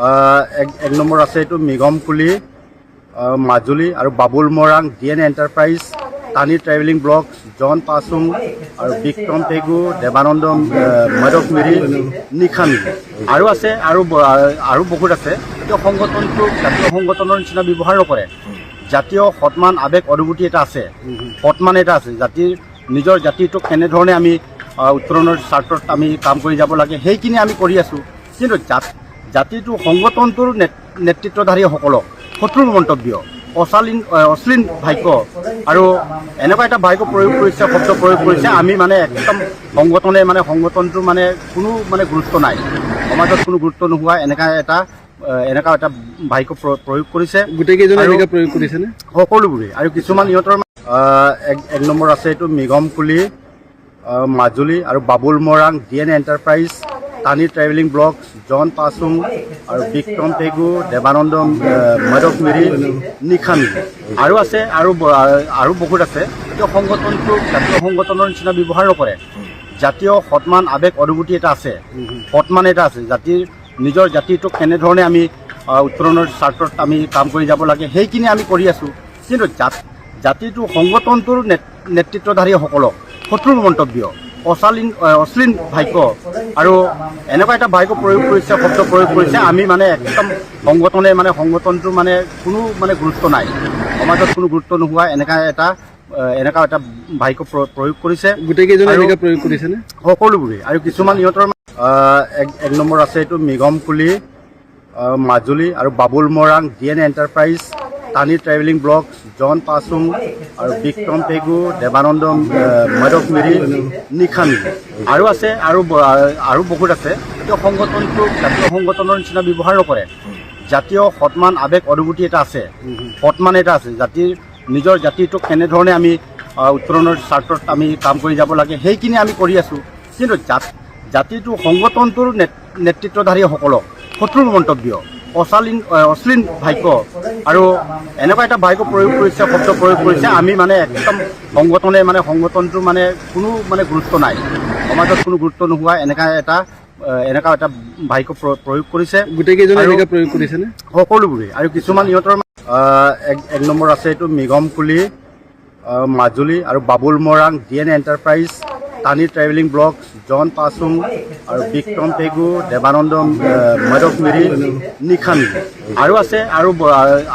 এক নম্বৰ আছে এইটো মৃগমকুলি মাজুলী আৰু বাবুল মৰাং DN এণ্টাৰপ্ৰাইজ টানি ট্ৰেভেলিং ব্লগছ জন পাছুং আৰু বিক্ৰম পেগু দেৱানন্দ মাধৱমিৰি নিশান আৰু আছে আৰু বহুত আছে। জাতীয় সংগঠনটো জাতীয় সংগঠনৰ নিচিনা ব্যৱহাৰ নকৰে। জাতীয় সন্মান আৱেগ অনুভূতি এটা আছে, সন্মান এটা আছে। নিজৰ জাতিটোক কেনেধৰণে আমি উত্তৰণৰ স্বাৰ্থত আমি কাম কৰি যাব লাগে সেইখিনি আমি কৰি আছোঁ। কিন্তু জাতিটো সংগঠনটোৰ নেতৃত্বধাৰীসকলক শত্ৰুৰ মন্তব্য, অশ্লীল বাক্য আৰু এনেকুৱা এটা বাক্য প্ৰয়োগ কৰিছে, শব্দ প্ৰয়োগ কৰিছে। আমি মানে একদম সংগঠনটো কোনো গুৰুত্ব নাই, সমাজত কোনো গুৰুত্ব নোহোৱা এনেকুৱা এটা বাক্য প্ৰয়োগ কৰিছে। গোটেইকেইজনে এনেকৈ প্ৰয়োগ কৰিছেনে? সকলোবোৰে। আৰু কিছুমান ইহঁতৰ এক নম্বৰ আছে এইটো মৃগমকুলি মাজুলী আৰু বাবুল মৰাং DN এণ্টাৰপ্ৰাইজ টানি ট্ৰেভেলিং ব্লগছ জন পাছুং আৰু বিক্ৰম পেগু দেৱানন্দ মাধৱমিৰি নিশান আৰু আছে আৰু বহুত আছে। জাতীয় সংগঠনটো জাতীয় সংগঠনৰ নিচিনা ব্যৱহাৰ নকৰে। জাতীয় সন্মান আৱেগ অনুভূতি এটা আছে, সন্মান এটা আছে। নিজৰ জাতিটোক কেনেধৰণে আমি উত্তৰণৰ স্বাৰ্থত আমি কাম কৰি যাব লাগে সেইখিনি আমি কৰি আছোঁ। কিন্তু জাতিটো সংগঠনটোৰ নেতৃত্বধাৰীসকলক শত্ৰুৰ মন্তব্য, অশ্লীল বাক্য আৰু এনেকুৱা এটা বাক্য প্ৰয়োগ কৰিছে, শব্দ প্ৰয়োগ কৰিছে। আমি মানে একদম সংগঠনটো কোনো গুৰুত্ব নাই, সমাজত কোনো গুৰুত্ব নোহোৱা এনেকুৱা এটা বাক্য প্ৰয়োগ কৰিছে। গোটেইকেইজনে এনেকৈ প্ৰয়োগ কৰিছেনে? সকলোবোৰে। আৰু কিছুমান ইহঁতৰ এক নম্বৰ আছে এইটো মৃগমকুলি মাজুলী আৰু বাবুল মৰাং DN এণ্টাৰপ্ৰাইজ টানি ট্ৰেভেলিং ব্লগছ জন পাছুং আৰু বিক্ৰম পেগু দেৱানন্দ মাধৱমিৰি নিশান আৰু আছে আৰু বহুত আছে। জাতীয় সংগঠনটো জাতীয় সংগঠনৰ নিচিনা ব্যৱহাৰ নকৰে। জাতীয় সন্মান আৱেগ অনুভূতি এটা আছে, সন্মান এটা আছে। নিজৰ জাতিটোক কেনেধৰণে আমি উত্তৰণৰ স্বাৰ্থত আমি কাম কৰি যাব লাগে সেইখিনি আমি কৰি আছোঁ। কিন্তু জাতিটো সংগঠনটোৰ নেতৃত্বধাৰীসকলক শত্ৰুৰ মন্তব্য, অশ্লীল বাক্য আৰু এনেকুৱা এটা বাক্য প্ৰয়োগ কৰিছে, শব্দ প্ৰয়োগ কৰিছে। আমি মানে একদম সংগঠনটো কোনো গুৰুত্ব নাই, সমাজত কোনো গুৰুত্ব নোহোৱা এনেকুৱা এটা বাক্য প্ৰয়োগ কৰিছে। গোটেইকেইজনে এনেকৈ প্ৰয়োগ কৰিছেনে? সকলোবোৰে। আৰু কিছুমান ইহঁতৰ এক নম্বৰ আছে এইটো মৃগমকুলি মাজুলী আৰু বাবুল মৰাং DN এণ্টাৰপ্ৰাইজ টানি ট্ৰেভেলিং ব্লগছ জন পাছুং আৰু বিক্ৰম পেগু দেৱানন্দ মাধৱমিৰি নিশান আৰু আছে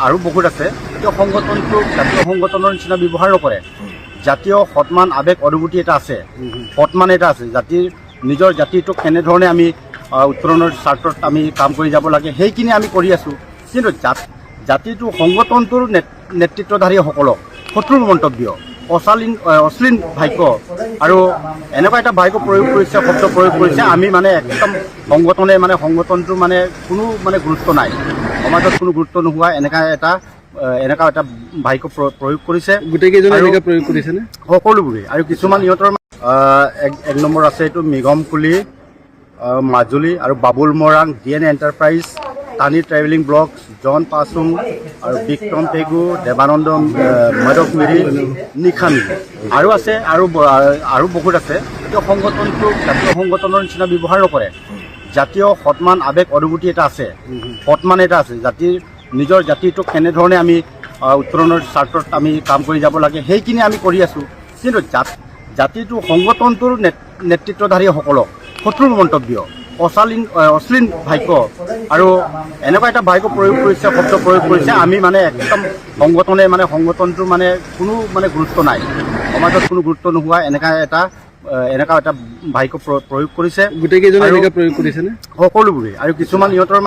আৰু বহুত আছে। জাতীয় সংগঠনটো জাতীয় সংগঠনৰ নিচিনা ব্যৱহাৰ নকৰে। জাতীয় সন্মান আৱেগ অনুভূতি এটা আছে, সন্মান এটা আছে। নিজৰ জাতিটোক কেনেধৰণে আমি উত্তৰণৰ স্বাৰ্থত আমি কাম কৰি যাব লাগে সেইখিনি আমি কৰি আছোঁ। কিন্তু জাতিটো সংগঠনটোৰ নেতৃত্বধাৰীসকলক শত্ৰুৰ মন্তব্য, অশ্লীল বাক্য আৰু এনেকুৱা এটা বাক্য প্ৰয়োগ কৰিছে, শব্দ প্ৰয়োগ কৰিছে। আমি মানে একদম সংগঠনটো কোনো গুৰুত্ব নাই, সমাজত কোনো গুৰুত্ব নোহোৱা এনেকুৱা এটা বাক্য প্ৰয়োগ কৰিছে। গোটেইকেইজনে এনেকৈ প্ৰয়োগ কৰিছেনে? সকলোবোৰে। আৰু কিছুমান ইহঁতৰ এক নম্বৰ আছে এইটো মৃগমকুলি মাজুলী আৰু বাবুল মৰাং DN এণ্টাৰপ্ৰাইজ টানি ট্ৰেভেলিং ব্লগছ জন পাছুং আৰু বিক্ৰম পেগু দেৱানন্দ মাধৱমিৰি নিশান আৰু আছে আৰু বহুত আছে। জাতীয় সংগঠনটো জাতীয় সংগঠনৰ নিচিনা ব্যৱহাৰ নকৰে। জাতীয় সন্মান আৱেগ অনুভূতি এটা আছে, সন্মান এটা আছে। নিজৰ জাতিটোক কেনেধৰণে আমি উত্তৰণৰ স্বাৰ্থত আমি কাম কৰি যাব লাগে সেইখিনি আমি কৰি আছোঁ। কিন্তু জাতিটো সংগঠনটোৰ নেতৃত্বধাৰীসকলক শত্ৰুৰ মন্তব্য, অশ্লীল বাক্য আৰু এনেকুৱা এটা বাক্য প্ৰয়োগ কৰিছে, শব্দ প্ৰয়োগ কৰিছে। আমি মানে একদম সংগঠনটো কোনো গুৰুত্ব নাই, সমাজত কোনো গুৰুত্ব নোহোৱা এনেকুৱা এটা বাক্য প্ৰয়োগ কৰিছে। গোটেইকেইজনে এনেকৈ প্ৰয়োগ কৰিছেনে? সকলোবোৰে। আৰু কিছুমান ইহঁতৰ